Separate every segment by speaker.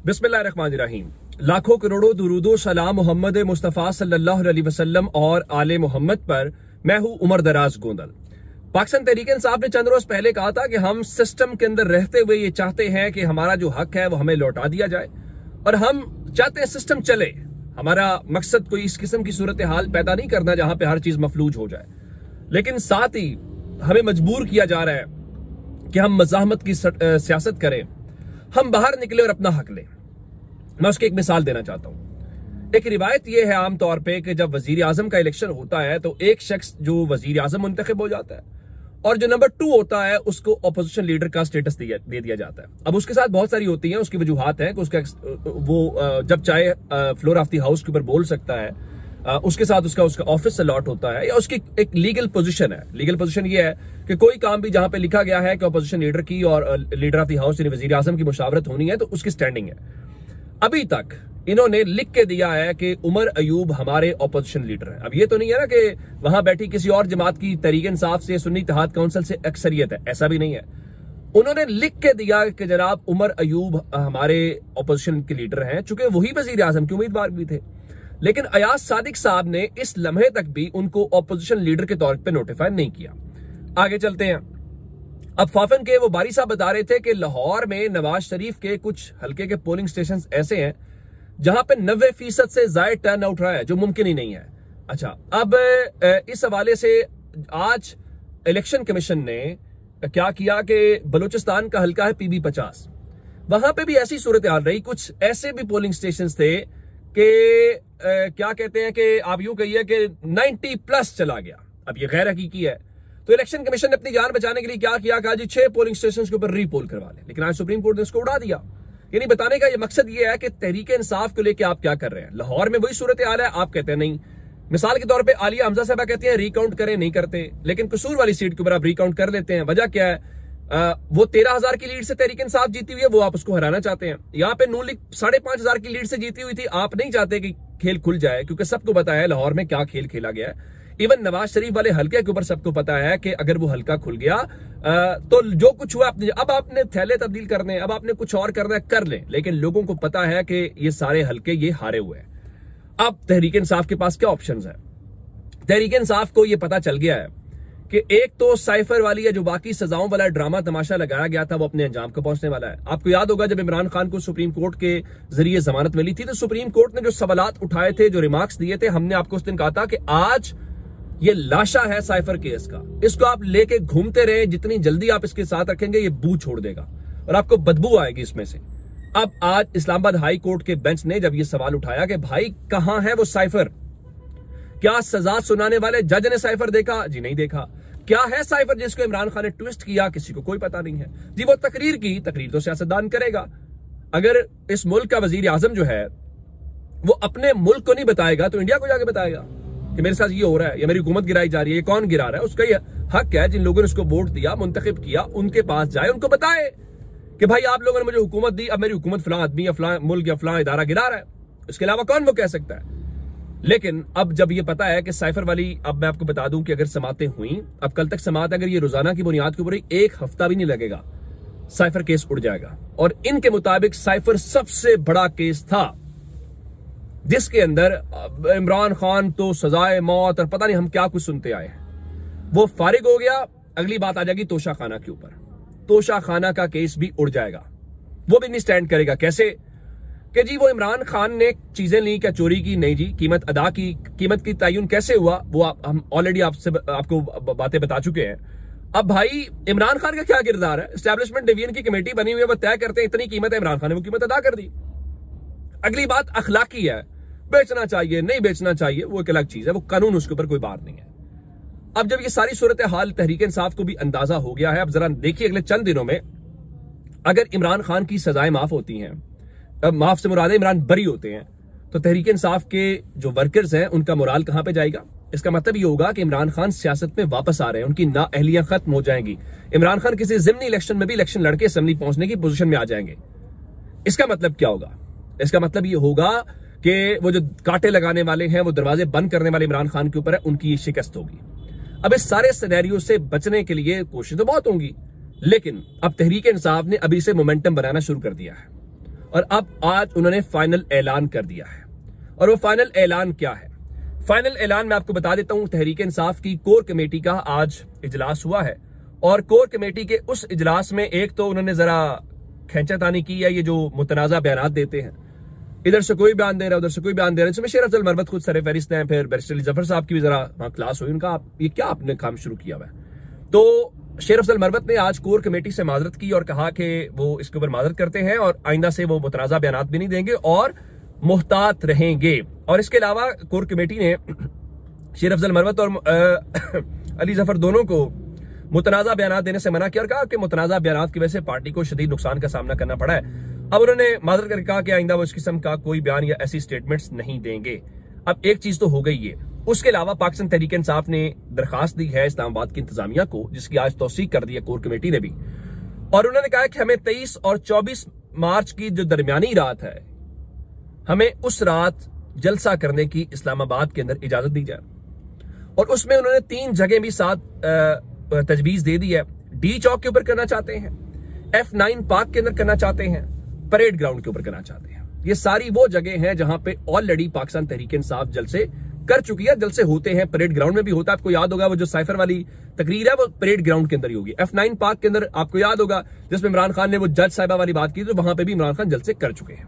Speaker 1: बिस्मिल्लाहिर्रहमानिर्रहीम। लाखों करोड़ों दुरूदो सलाम मोहम्मद मुस्तफ़ा सल्लल्लाहु अलैहि वसल्लम और आले मोहम्मद पर। मैं हूं उमर दराज गोंदल। पाकिस्तान तहरीक इंसाफ ने चंद रोज पहले कहा था कि हम सिस्टम के अंदर रहते हुए ये चाहते हैं कि हमारा जो हक है वो हमें लौटा दिया जाए और हम चाहते हैं सिस्टम चले। हमारा मकसद कोई इस किस्म की सूरत हाल पैदा नहीं करना जहां पे हर चीज मफलूज हो जाए, लेकिन साथ ही हमें मजबूर किया जा रहा है कि हम मज़ाहमत की सियासत करें, हम बाहर निकले और अपना हक लें। मैं उसकी एक मिसाल देना चाहता हूं। एक रिवायत यह है आम तौर पे कि जब वजीर आजम का इलेक्शन होता है तो एक शख्स जो वजीर आजम मुंतखब हो जाता है और जो नंबर 2 होता है उसको अपोजिशन लीडर का स्टेटस दे दिया जाता है। अब उसके साथ बहुत सारी होती हैं, उसकी वजूहात हैं कि उसका वो जब चाहे फ्लोर ऑफ द हाउस के ऊपर बोल सकता है, उसके साथ उसका ऑफिस अलॉट होता है या उसकी एक लीगल पोजीशन है। लीगल पोजीशन ये है कि कोई काम भी जहां पे लिखा गया है कि अपोजिशन लीडर की और लीडर ऑफ द हाउस यानी वजीर आजम की मुशावरत होनी है तो उसकी स्टैंडिंग है। अभी तक इन्होंने लिख के दिया है कि उमर अयूब हमारे ऑपोजिशन लीडर हैं। अब ये तो नहीं है ना कि वहां बैठी किसी और जमात की तहरीक इंसाफ से, सुन्नी इत्तेहाद काउंसिल से अक्सरियत है, ऐसा भी नहीं है। उन्होंने लिख के दिया कि जनाब उमर अयूब हमारे ऑपोजिशन के लीडर हैं, चूंकि वही वजीर आजम के उम्मीदवार भी थे। लेकिन अयाज सादिक साहब ने इस लम्हे तक भी उनको ऑपोजिशन लीडर के तौर पे नोटिफाई नहीं किया। आगे चलते हैं। अब फाफन के वो बारी साहब बता रहे थे कि लाहौर में नवाज शरीफ के कुछ हल्के के पोलिंग स्टेशन ऐसे हैं जहां पे 90% से ज्यादा टर्न आउट रहा है, जो मुमकिन ही नहीं है। अच्छा, अब इस हवाले से आज इलेक्शन कमीशन ने क्या किया कि बलूचिस्तान का हल्का है PB 50, वहां पे भी ऐसी सूरत हाल रही। कुछ ऐसे भी पोलिंग स्टेशन थे कि क्या कहते हैं कि आप यूं कहिए कि 90+ चला गया। अब ये गैर हकीकी है। तो इलेक्शन कमीशन ने अपनी जान बचाने के लिए क्या किया, कहा जी 6 पोलिंग स्टेशन के ऊपर रीपोल करवा लें। लेकिन आज सुप्रीम कोर्ट ने इसको उड़ा दिया। यानी बताने का ये मकसद ये है कि तहरीक इंसाफ को लेकर आप क्या कर रहे हैं। लाहौर में वही सूरत हाल है, आप कहते हैं नहीं। मिसाल के तौर पे आलिया हमजा साहबा कहती है रिकाउंट करें, नहीं करते, लेकिन कसूर वाली सीट के ऊपर आप रिकाउंट कर लेते हैं। वजह क्या है? वो 13,000 की लीड से तहरीक इंसाफ जीती हुई है, वो आप उसको हराना चाहते हैं। यहाँ पे नून लीग 5,500 की लीड से जीती हुई थी, आप नहीं चाहते कि खेल खुल जाए, क्योंकि सबको पता है लाहौर में क्या खेल खेला गया है। इवन नवाज शरीफ वाले हल्के के ऊपर सबको पता है कि अगर वो हल्का खुल गया तो जो कुछ हुआ अब आपने थैले तब्दील करने, अब आपने कुछ और करना है कर लें, लेकिन लोगों को पता है कि ये सारे हल्के ये हारे हुए हैं। अब तहरीक इंसाफ के पास क्या ऑप्शंस है? तहरीक इंसाफ को ये पता चल गया है कि एक तो साइफर वाली है, जो बाकी सजाओं वाला ड्रामा तमाशा लगाया गया था, वो अपने अंजाम को पहुंचने वाला है। आपको याद होगा जब इमरान खान को सुप्रीम कोर्ट के जरिए जमानत मिली थी तो सुप्रीम कोर्ट ने जो सवालात उठाए थे, जो रिमार्क्स दिए थे, हमने आपको उस दिन कहा था कि आज ये लाशा है साइफर केस का, इसको आप लेके घूमते रहे, जितनी जल्दी आप इसके साथ रखेंगे ये बू छोड़ देगा और आपको बदबू आएगी इसमें से। अब आज इस्लामाबाद हाई कोर्ट के बेंच ने जब ये सवाल उठाया कि भाई कहां है वो साइफर, क्या सजा सुनाने वाले जज ने साइफर देखा? जी नहीं देखा। क्या है साइफर जिसको इमरान खान ने ट्विस्ट किया? किसी को कोई पता नहीं है। जी वो तकरीर की, तकरीर तो सियासतदान करेगा। अगर इस मुल्क का वजीर आजम जो है वो अपने मुल्क को नहीं बताएगा तो इंडिया को जाके बताएगा कि मेरे साथ ये हो रहा है या मेरी हुकूमत गिराई जा रही है। ये कौन गिरा रहा है? उसका ये हक है, जिन लोगों ने उसको वोट दिया, मुंतखब किया, उनके पास जाए, उनको बताए कि भाई आप लोगों ने मुझे हुकूमत दी, अब मेरी हुकूमत फलां आदमी या फलां मुल्क या फलां इदारा गिरा रहा है। इसके अलावा कौन वो कह सकता है? लेकिन अब जब ये पता है कि साइफर वाली, अब मैं आपको बता दूं कि अगर समातें हुई, अब कल तक समात अगर ये रोजाना की बुनियाद के ऊपर 1 हफ्ता भी नहीं लगेगा, साइफर केस उड़ जाएगा। और इनके मुताबिक साइफर सबसे बड़ा केस था जिसके अंदर इमरान खान तो सजाए मौत और पता नहीं हम क्या कुछ सुनते आए हैं, वो फारिग हो गया। अगली बात आ जाएगी तोशा खाना के ऊपर। तोशा खाना का केस भी उड़ जाएगा, वो भी नहीं स्टैंड करेगा। कैसे कि जी वो इमरान खान ने चीजें ली, क्या चोरी की? नहीं जी। कीमत अदा की, कीमत की तयन कैसे हुआ वो हम ऑलरेडी आपको बातें बता चुके हैं। अब भाई इमरान खान का क्या किरदार है? एस्टैब्लिशमेंट डिवीजन की कमेटी बनी हुई है, वो तय करते हैं इतनी कीमत है, इमरान खान ने वो कीमत अदा कर दी। अगली बात अखलाकी है, बेचना चाहिए नहीं बेचना चाहिए वो एक अलग चीज है, वो कानून, उसके ऊपर कोई बात नहीं है। अब जब ये सारी सूरत हाल तहरीक इंसाफ को भी अंदाजा हो गया है, अब जरा देखिए अगले चंद दिनों में अगर इमरान खान की सजाएं माफ होती हैं, अब माफ से मुराद इमरान बरी होते हैं, तो तहरीक इंसाफ के जो वर्कर्स हैं उनका मोराल कहां पे जाएगा? इसका मतलब ये होगा कि इमरान खान सियासत में वापस आ रहे हैं, उनकी नाअहलियां खत्म हो जाएंगी। इमरान खान किसी जिमनी इलेक्शन में भी इलेक्शन लड़के असेंबली पहुंचने की पोजीशन में आ जाएंगे। इसका मतलब क्या होगा? इसका मतलब ये होगा कि वो जो कांटे लगाने वाले हैं, वो दरवाजे बंद करने वाले इमरान खान के ऊपर है, उनकी शिकस्त होगी। अब इस सारे सिनेरियो से बचने के लिए कोशिश तो बहुत होंगी, लेकिन अब तहरीक इंसाफ ने अभी से मोमेंटम बनाना शुरू कर दिया है और अब आज उन्होंने फाइनल ऐलान कर दिया है। और वो फाइनल ऐलान क्या है? फाइनल ऐलान मैं आपको बता देता हूं। तहरीक इंसाफ की कोर कमेटी का आज इजलास हुआ है और कोर कमेटी के उस इजलास में एक तो उन्होंने जरा खींचातानी की है, ये जो मुतनाज़ा बयान देते हैं, इधर से कोई बयान दे रहा है, उधर से कोई बयान दे रहा है। इसमें शेर अफजल मरवत खुद सर फहरिस्त हैं, फिर बैरिस्टर अली जफर साहब की भी जरा वहां क्लास हुई, उनका ये क्या आपने काम शुरू किया हुआ है। तो शेर अफजल मरवत ने आज कोर कमेटी से माजरत की और कहा कि वो इसके ऊपर माजरत करते हैं और आइंदा से वो मुतनाज़ा बयान भी नहीं देंगे और मुहतात रहेंगे। और इसके अलावा कोर कमेटी ने शेर अफजल मरवत और अली जफर दोनों को मुतनाज़ा बयान देने से मना किया और कहा कि मुतनाज़ा बयान की वजह से पार्टी को शदीद नुकसान का सामना करना पड़ा है। अब उन्होंने माजरत करके कहा कि आइंदा वो इस किस्म का कोई बयान या ऐसी स्टेटमेंट्स नहीं देंगे। अब एक चीज तो हो गई है। उसके अलावा पाकिस्तान तहरीक इंसाफ ने दरखास्त दी है इस्लामाबाद की इंतजामिया को, जिसकी आज तौसीक कर दी है कोर कमेटी ने भी, और उन्होंने कहा कि हमें 23 और 24 मार्च की जो दरमियानी रात है, हमें उस रात जलसा करने की इस्लामाबाद के अंदर इजाजत दी जाए। और उसमें उन्होंने 3 जगह भी साथ तजवीज दे दी है। डी चौक के ऊपर करना चाहते हैं, F9 पार्क के अंदर करना चाहते हैं, परेड ग्राउंड के ऊपर करना चाहते हैं। ये सारी वो जगह हैं जहां पे ऑलरेडी पाकिस्तान तहरीक इंसाफ जलसे कर चुकी है, जलसे होते हैं। परेड ग्राउंड में भी होता है, आपको याद होगा वो जो साइफर वाली तकरीर है वो परेड ग्राउंड के अंदर ही होगी। F9 पार्क के अंदर आपको याद होगा जिसमें इमरान खान ने वो जज साहिबा वाली बात की, तो वहां पे भी इमरान खान जलसे कर चुके हैं।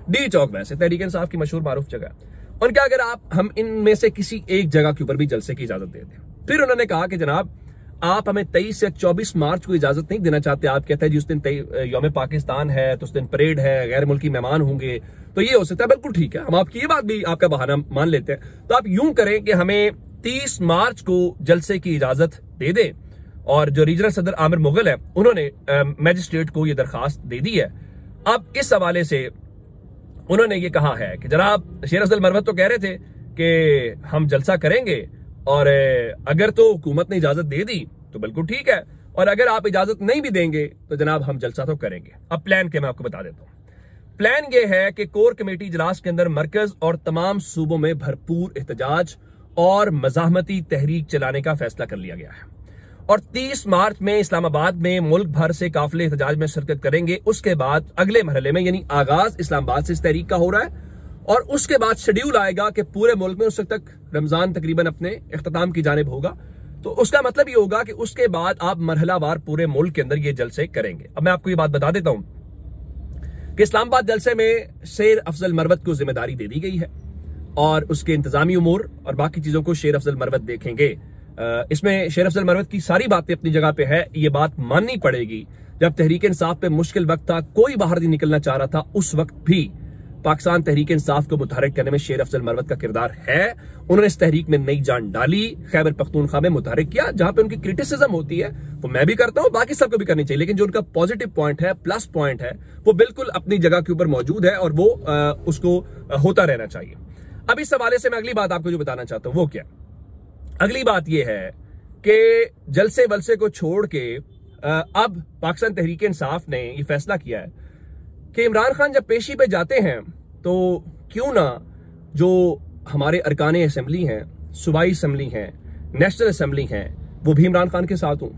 Speaker 1: डी चौक वैसे तहरीक इंसाफ की मशहूर मारूफ जगह है। और क्या अगर हम इनमें से किसी एक जगह के ऊपर भी जलसे की इजाजत दे दें। फिर उन्होंने कहा कि जनाब आप हमें 23 से 24 मार्च को इजाजत नहीं देना चाहते। आप कहते हैं जी उस दिन यौम पाकिस्तान है, तो उस दिन परेड है, गैर मुल्की मेहमान होंगे, तो ये हो सकता है। बिल्कुल ठीक है, हम आपकी ये बात भी आपका बहाना मान लेते हैं। तो आप यूं करें कि हमें 30 मार्च को जलसे की इजाजत दे दें। और जो रीजनल सदर आमिर मुगल है, उन्होंने मैजिस्ट्रेट को ये दरखास्त दे दी है। अब इस हवाले से उन्होंने ये कहा है कि जनाब शेर अफजल मरवत तो कह रहे थे कि हम जलसा करेंगे, और अगर तो हुकूमत ने इजाजत दे दी तो बिल्कुल ठीक है, और अगर आप इजाजत नहीं भी देंगे तो जनाब हम जलसा तो करेंगे। अब प्लान क्या मैं आपको बता देता हूं। प्लान ये है कि कोर कमेटी इजलास के अंदर मरकज और तमाम सूबों में भरपूर एहतजाज और मज़ाहमती तहरीक चलाने का फैसला कर लिया गया है। और 30 मार्च में इस्लामाबाद में मुल्क भर से काफिले एहतजाज में शिरकत करेंगे। उसके बाद अगले मरहले में, यानी आगाज इस्लामाबाद से इस तहरीक का हो रहा है, और उसके बाद शेड्यूल आएगा कि पूरे मुल्क में उस वक्त तक रमजान तकरीबन अपने इख्तिताम की जानिब होगा। तो उसका मतलब ये होगा कि उसके बाद आप मरहलावार पूरे मुल्क के अंदर ये जलसे करेंगे। अब मैं आपको ये बात बता देता हूं कि इस्लामाबाद जलसे में शेर अफजल मरवत को जिम्मेदारी दे दी गई है और उसके इंतजामी उमूर और बाकी चीजों को शेर अफजल मरवत देखेंगे। इसमें शेर अफजल मरवत की सारी बातें अपनी जगह पे है। ये बात माननी पड़ेगी, जब तहरीक इंसाफ पे मुश्किल वक्त था, कोई बाहर नहीं निकलना चाह रहा था, उस वक्त भी पाकिस्तान तहरीक इंसाफ को मुतहरिक करने में शेर अफजल मरवत का किरदार है। उन्होंने इस तहरीक में नई जान डाली, खैबर पख्तूनख्वा में मुतहरिक किया। जहां पे उनकी क्रिटिसिज्म होती है वो मैं भी करता हूं, बाकी सबको भी करनी चाहिए, लेकिन जो उनका पॉजिटिव पॉइंट है, प्लस पॉइंट है, वो बिल्कुल अपनी जगह के ऊपर मौजूद है और वो उसको होता रहना चाहिए। अब इस हवाले से मैं अगली बात आपको जो बताना चाहता हूं वो क्या, अगली बात यह है कि जलसे वलसे को छोड़ के अब पाकिस्तान तहरीक इंसाफ ने यह फैसला किया है कि इमरान खान जब पेशी पे जाते हैं तो क्यों ना जो हमारे अरकान असेंबली हैं, सूबाई असेंबली हैं, नेशनल असेंबली हैं, वो भी इमरान खान के साथ हों।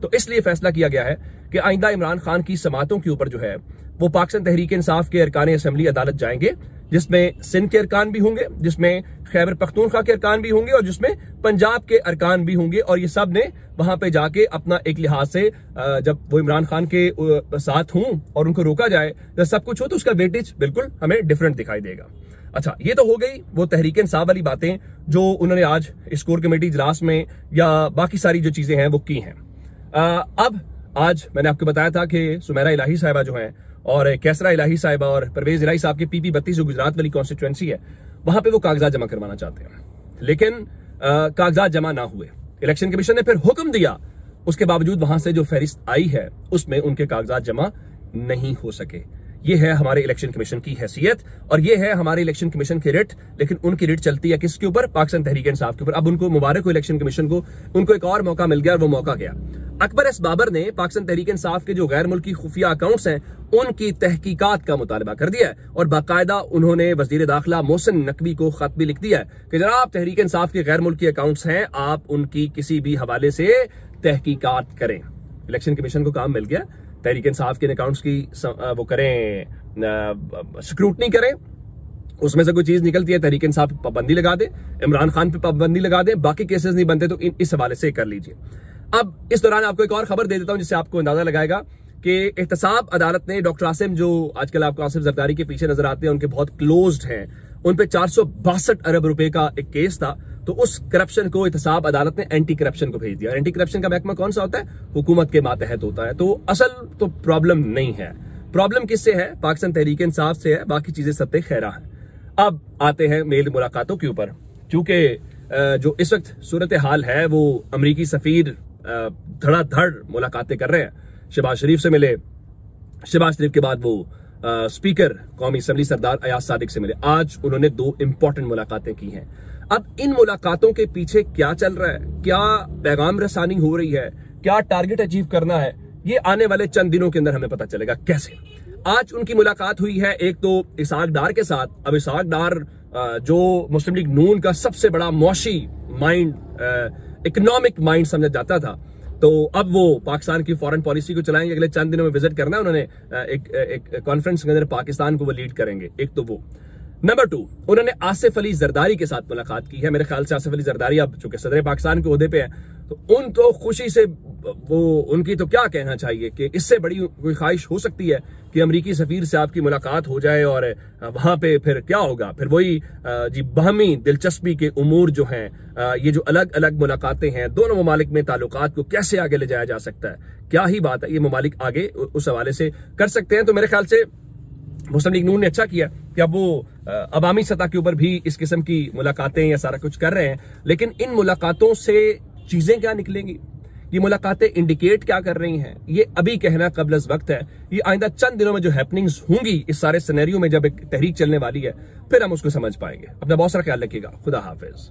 Speaker 1: तो इसलिए फैसला किया गया है कि आइंदा इमरान खान की समातों के ऊपर जो है वो पाकिस्तान तहरीक इंसाफ के अरकान असेंबली अदालत जाएंगे, जिसमें सिंध के अरकान भी होंगे, जिसमें खैबर पख्तूनख्वा के अरकान भी होंगे और जिसमें पंजाब के अरकान भी होंगे। और ये सब ने वहां पे जाके अपना एक लिहाज से जब वो इमरान खान के साथ हों और उनको रोका जाए, जब सब कुछ हो तो उसका वेटेज बिल्कुल हमें डिफरेंट दिखाई देगा। अच्छा, ये तो हो गई वो तहरीक इंसाफ वाली बातें जो उन्होंने आज इस कोर कमेटी इजलास में या बाकी सारी जो चीजें हैं वो की हैं। अब आज मैंने आपको बताया था कि सुमेरा इलाही साहिबा जो हैं और कैसरा इलाही साहिबा और परवेज इलाही साहब के PP 32 जो गुजरात वाली कॉन्स्टिट्यूएंसी है, वहां पे वो कागजात जमा करवाना चाहते हैं, लेकिन कागजात जमा ना हुए। इलेक्शन कमीशन ने फिर हुक्म दिया, उसके बावजूद वहां से जो फहरिस्त आई है उसमें उनके कागजात जमा नहीं हो सके। ये है हमारे इलेक्शन कमीशन की हैसियत और ये है हमारे इलेक्शन कमीशन की रिट। लेकिन उनकी रिट चलती है किसके ऊपर? पाकिस्तान तहरीक इंसाफ के ऊपर। अब उनको मुबारक हो इलेक्शन कमीशन को, उनको एक और मौका मिल गया और वो मौका गया। अकबर एस बाबर ने पाकिस्तान तहरीक इंसाफ के जो गैर मुल्की खुफिया अकाउंट्स हैं उनकी तहकीकात का मुतालबा कर दिया है और बाकायदा उन्होंने वजीर दाखिला मोहसिन नकवी को खत भी लिख दिया है कि जनाब तहरीक इंसाफ के गैर मुल्की अकाउंट्स हैं, आप उनकी किसी भी हवाले से तहकीकात करें। इलेक्शन कमीशन को काम मिल गया, तहरीक इंसाफ के अकाउंट्स की वो करें स्क्रूटनी करें, उसमें से कोई चीज निकलती है तहरीक इंसाफ पे पाबंदी लगा दे, इमरान खान पे पाबंदी लगा दे, बाकी केसेस नहीं बनते तो इस हवाले से कर लीजिए। अब इस दौरान आपको एक और खबर दे देता हूं जिससे आपको अंदाजा लगाएगा कि एहतसाब अदालत ने डॉक्टर आसिम, जो आजकल आपको आसिफ जरदारी के पीछे नजर आते हैं, उनके बहुत क्लोज्ड हैं, उन पे 462 अरब रुपए का एक केस था, तो उस करप्शन को एहतसाब अदालत ने एंटी करप्शन को भेज दिया। एंटी करप्शन का महकमा कौन सा होता है? हुकूमत के मातहत होता है। तो असल तो प्रॉब्लम नहीं है, प्रॉब्लम किससे है? पाकिस्तान तहरीक इंसाफ से है, बाकी चीजें सत्ते खैरा है। अब आते हैं मेल मुलाकातों के ऊपर, क्योंकि जो इस वक्त सूरत हाल है वो अमरीकी सफीर धड़ाधड़ मुलाकातें कर रहे हैं। शहबाज शरीफ से मिले, शहबाज शरीफ के बाद वो स्पीकर कौमी असम्बली सरदार अयाज सादिक से मिले। आज उन्होंने 2 इंपॉर्टेंट मुलाकातें की हैं। अब इन मुलाकातों के पीछे क्या चल रहा है, क्या पैगाम रसानी हो रही है, क्या टारगेट अचीव करना है, ये आने वाले चंद दिनों के अंदर हमें पता चलेगा। कैसे? आज उनकी मुलाकात हुई है एक तो इसहाक डार के साथ। अब इसहाक डार जो मुस्लिम लीग नून का सबसे बड़ा मौशी माइंड, इकोनॉमिक माइंड समझा जाता था, तो अब वो पाकिस्तान की फॉरेन पॉलिसी को चलाएंगे। अगले चंद दिनों में विजिट करना है उन्होंने, एक कॉन्फ्रेंस के अंदर पाकिस्तान को वो लीड करेंगे। एक तो वो। नंबर 2, उन्होंने आसिफ अली जरदारी के साथ मुलाकात की है। मेरे ख्याल से आसिफ अली जरदारी अब चूंकि सदर पाकिस्तान के ओहदे पे हैं, तो उन तो खुशी से वो, उनकी तो क्या कहना चाहिए कि इससे बड़ी कोई ख्वाहिश हो सकती है कि अमरीकी सफीर से आपकी मुलाकात हो जाए और वहां पे फिर क्या होगा? फिर वही जी बाहमी दिलचस्पी के उमूर जो हैं, ये जो अलग अलग मुलाकातें हैं, दोनों ममालिक में ताल्लुकात को कैसे आगे ले जाया जा सकता है, क्या ही बात है, ये ममालिक आगे उस हवाले से कर सकते हैं। तो मेरे ख्याल से मुस्लिम लीग नून ने अच्छा किया कि अब वो अवामी सतह के ऊपर भी इस किस्म की मुलाकातें या सारा कुछ कर रहे हैं। लेकिन इन मुलाकातों से चीजें क्या निकलेंगी, ये मुलाकातें इंडिकेट क्या कर रही हैं, ये अभी कहना कबल अज़ वक्त है। ये आइंदा चंद दिनों में जो हैपनिंग्स होंगी इस सारे सिनेरियो में, जब एक तहरीक चलने वाली है, फिर हम उसको समझ पाएंगे। अपना बहुत सारा ख्याल रखिएगा। खुदा हाफिज।